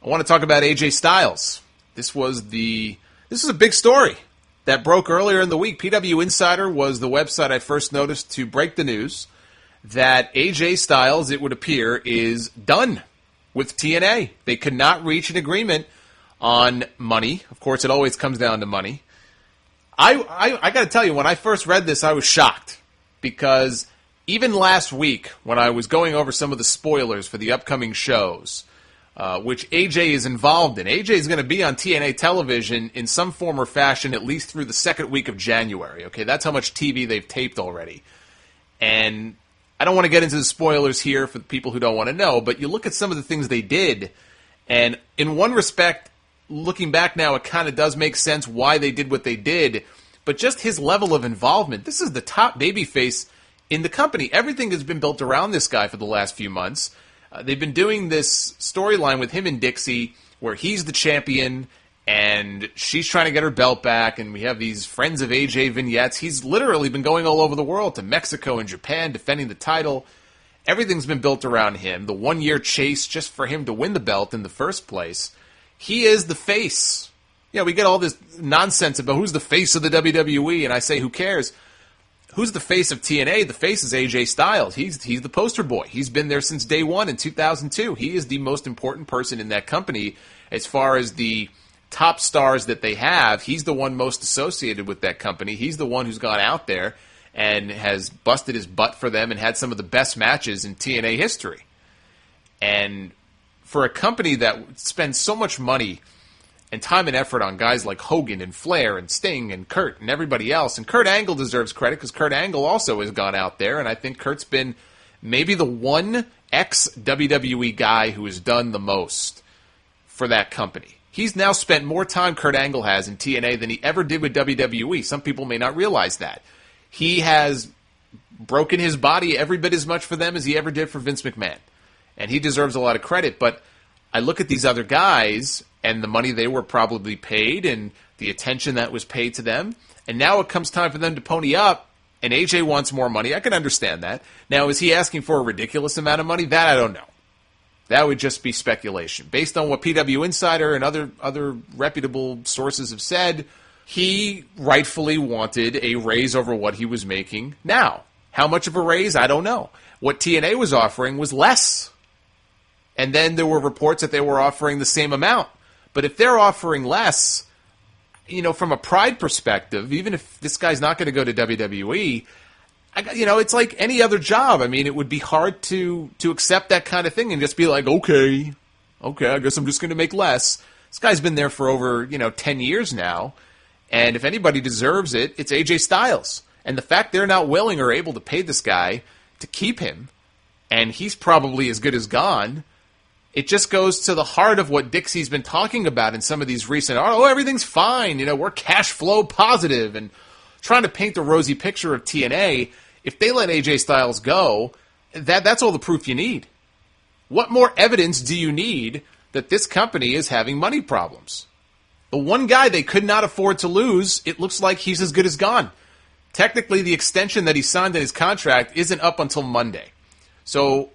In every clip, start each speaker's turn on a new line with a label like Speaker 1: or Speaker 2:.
Speaker 1: I want to talk about AJ Styles. This is a big story that broke earlier in the week. PW Insider was the website I first noticed to break the news that AJ Styles, it would appear, is done with TNA. They could not reach an agreement on money. Of course, it always comes down to money. I got to tell you, when I first read this, I was shocked because even last week, when I was going over some of the spoilers for the upcoming shows, which AJ is involved in, AJ is going to be on TNA television in some form or fashion at least through the second week of January. Okay, that's how much TV they've taped already. And I don't want to get into the spoilers here for the people who don't want to know, but you look at some of the things they did, and in one respect, looking back now, it kind of does make sense why they did what they did, but just his level of involvement. This is the top babyface in the company. Everything has been built around this guy for the last few months. They've been doing this storyline with him and Dixie where he's the champion and she's trying to get her belt back, and we have these Friends of AJ vignettes. He's literally been going all over the world, to Mexico and Japan, defending the title. Everything's been built around him. The 1-year chase just for him to win the belt in the first place. He is the face. Yeah, we get all this nonsense about who's the face of the WWE, and I say, who cares? Who's the face of TNA? The face is AJ Styles. He's the poster boy. He's been there since day one in 2002. He is the most important person in that company as far as the top stars that they have. He's the one most associated with that company. He's the one who's gone out there and has busted his butt for them and had some of the best matches in TNA history. And for a company that spends so much money and time and effort on guys like Hogan and Flair and Sting and Kurt and everybody else, and Kurt Angle deserves credit because Kurt Angle also has gone out there, and I think Kurt's been maybe the one ex-WWE guy who has done the most for that company. He's now spent more time, Kurt Angle has, in TNA than he ever did with WWE. Some people may not realize that. He has broken his body every bit as much for them as he ever did for Vince McMahon. And he deserves a lot of credit, but I look at these other guys and the money they were probably paid and the attention that was paid to them, and now it comes time for them to pony up, and AJ wants more money. I can understand that. Now, is he asking for a ridiculous amount of money? That I don't know. That would just be speculation. Based on what PW Insider and other reputable sources have said, he rightfully wanted a raise over what he was making now. How much of a raise? I don't know. What TNA was offering was less. And then there were reports that they were offering the same amount. But if they're offering less, from a pride perspective, even if this guy's not going to go to WWE, it's like any other job. I mean, it would be hard to accept that kind of thing and just be like, okay, I guess I'm just going to make less. This guy's been there for over, 10 years now. And if anybody deserves it, it's AJ Styles. And the fact they're not willing or able to pay this guy to keep him, and he's probably as good as gone, it just goes to the heart of what Dixie's been talking about in some of these recent, everything's fine, we're cash flow positive, and trying to paint the rosy picture of TNA. If they let AJ Styles go, that's all the proof you need. What more evidence do you need that this company is having money problems? The one guy they could not afford to lose, it looks like he's as good as gone. Technically, the extension that he signed in his contract isn't up until Monday. So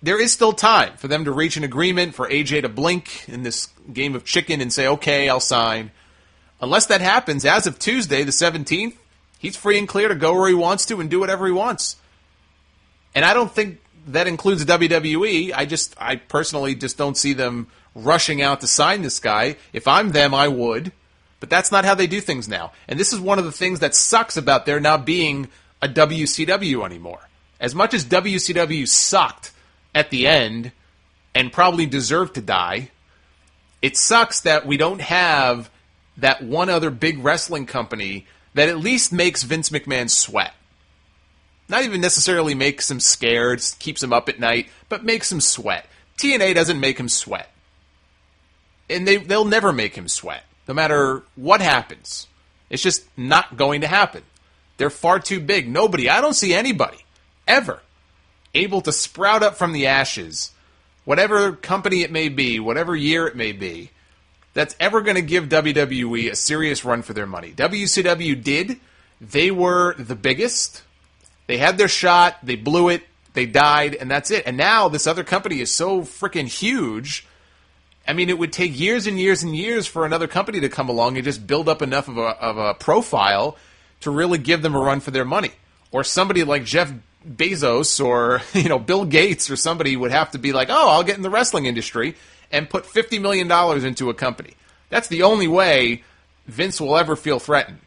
Speaker 1: there is still time for them to reach an agreement, for AJ to blink in this game of chicken and say, okay, I'll sign. Unless that happens, as of Tuesday, the 17th, he's free and clear to go where he wants to and do whatever he wants. And I don't think that includes WWE. I personally just don't see them rushing out to sign this guy. If I'm them, I would. But that's not how they do things now. And this is one of the things that sucks about there not being a WCW anymore. As much as WCW sucked at the end and probably deserved to die, it sucks that we don't have that one other big wrestling company that at least makes Vince McMahon sweat. Not even necessarily makes him scared, keeps him up at night, but makes him sweat. TNA doesn't make him sweat. And they'll never make him sweat, no matter what happens. It's just not going to happen. They're far too big. I don't see anybody, ever, able to sprout up from the ashes, whatever company it may be, whatever year it may be, that's ever going to give WWE a serious run for their money. WCW did. They were the biggest. They had their shot. They blew it. They died, and that's it. And now this other company is so freaking huge, I mean, it would take years and years and years for another company to come along and just build up enough of a profile to really give them a run for their money. Or somebody like Jeff Bezos or, Bill Gates or somebody would have to be like, oh, I'll get in the wrestling industry and put $50 million into a company. That's the only way Vince will ever feel threatened.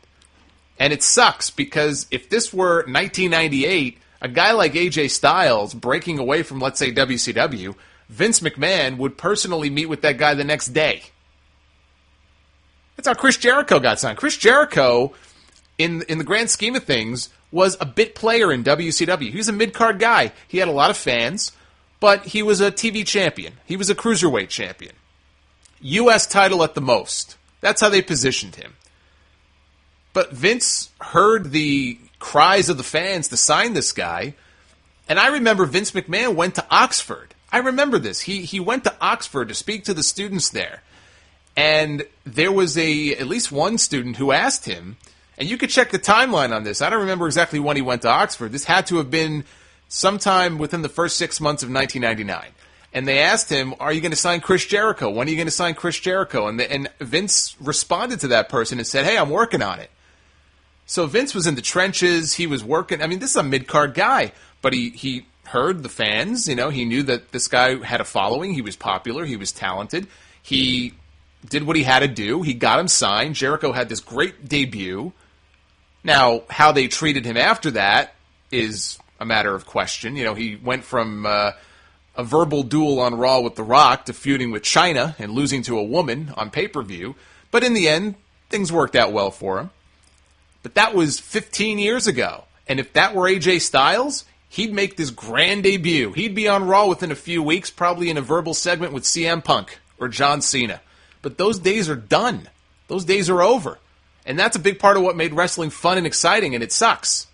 Speaker 1: And it sucks because if this were 1998, a guy like AJ Styles breaking away from, let's say, WCW, Vince McMahon would personally meet with that guy the next day. That's how Chris Jericho got signed. Chris Jericho, in the grand scheme of things, was a bit player in WCW. He was a mid-card guy. He had a lot of fans, but he was a TV champion. He was a cruiserweight champion. U.S. title at the most. That's how they positioned him. But Vince heard the cries of the fans to sign this guy, and I remember Vince McMahon went to Oxford. I remember this. He went to Oxford to speak to the students there, and there was at least one student who asked him, and you could check the timeline on this. I don't remember exactly when he went to Oxford. This had to have been sometime within the first 6 months of 1999. And they asked him, are you going to sign Chris Jericho? When are you going to sign Chris Jericho? And Vince responded to that person and said, hey, I'm working on it. So Vince was in the trenches. He was working. I mean, this is a mid-card guy. But he heard the fans. He knew that this guy had a following. He was popular. He was talented. He did what he had to do. He got him signed. Jericho had this great debut. Now, how they treated him after that is a matter of question. He went from a verbal duel on Raw with The Rock to feuding with Chyna and losing to a woman on pay-per-view. But in the end, things worked out well for him. But that was 15 years ago. And if that were AJ Styles, he'd make this grand debut. He'd be on Raw within a few weeks, probably in a verbal segment with CM Punk or John Cena. But those days are done. Those days are over. And that's a big part of what made wrestling fun and exciting, and it sucks.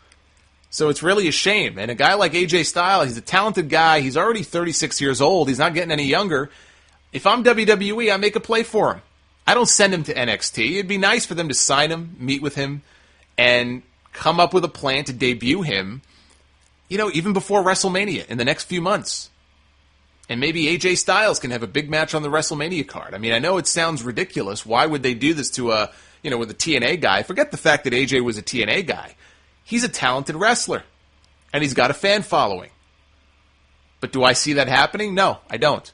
Speaker 1: So it's really a shame. And a guy like AJ Styles, he's a talented guy. He's already 36 years old. He's not getting any younger. If I'm WWE, I make a play for him. I don't send him to NXT. It'd be nice for them to sign him, meet with him, and come up with a plan to debut him, even before WrestleMania in the next few months. And maybe AJ Styles can have a big match on the WrestleMania card. I mean, I know it sounds ridiculous. Why would they do this to with a TNA guy? Forget the fact that AJ was a TNA guy. He's a talented wrestler, and he's got a fan following. But do I see that happening? No, I don't.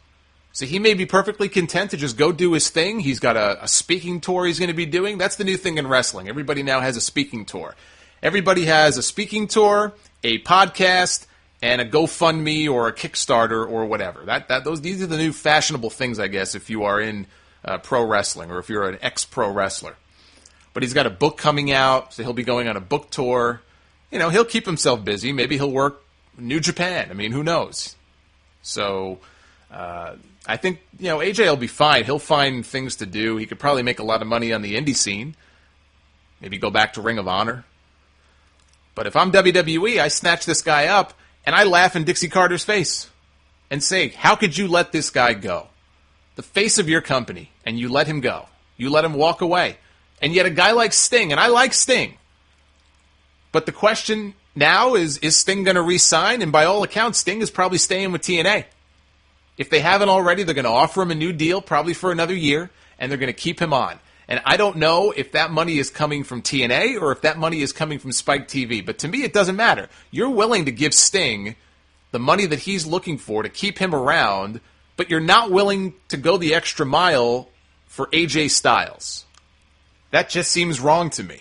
Speaker 1: So he may be perfectly content to just go do his thing. He's got a speaking tour he's going to be doing. That's the new thing in wrestling. Everybody now has a speaking tour. Everybody has a speaking tour, a podcast, and a GoFundMe or a Kickstarter or whatever. These are the new fashionable things, I guess, if you are in pro wrestling or if you're an ex-pro wrestler. But he's got a book coming out, so he'll be going on a book tour. He'll keep himself busy. Maybe he'll work New Japan. I mean, who knows? So I think, AJ will be fine. He'll find things to do. He could probably make a lot of money on the indie scene. Maybe go back to Ring of Honor. But if I'm WWE, I snatch this guy up, and I laugh in Dixie Carter's face and say, how could you let this guy go? The face of your company, and you let him go. You let him walk away. And yet a guy like Sting, and I like Sting, but the question now is Sting going to re-sign? And by all accounts, Sting is probably staying with TNA. If they haven't already, they're going to offer him a new deal, probably for another year, and they're going to keep him on. And I don't know if that money is coming from TNA or if that money is coming from Spike TV. But to me, it doesn't matter. You're willing to give Sting the money that he's looking for to keep him around, but you're not willing to go the extra mile for AJ Styles. That just seems wrong to me.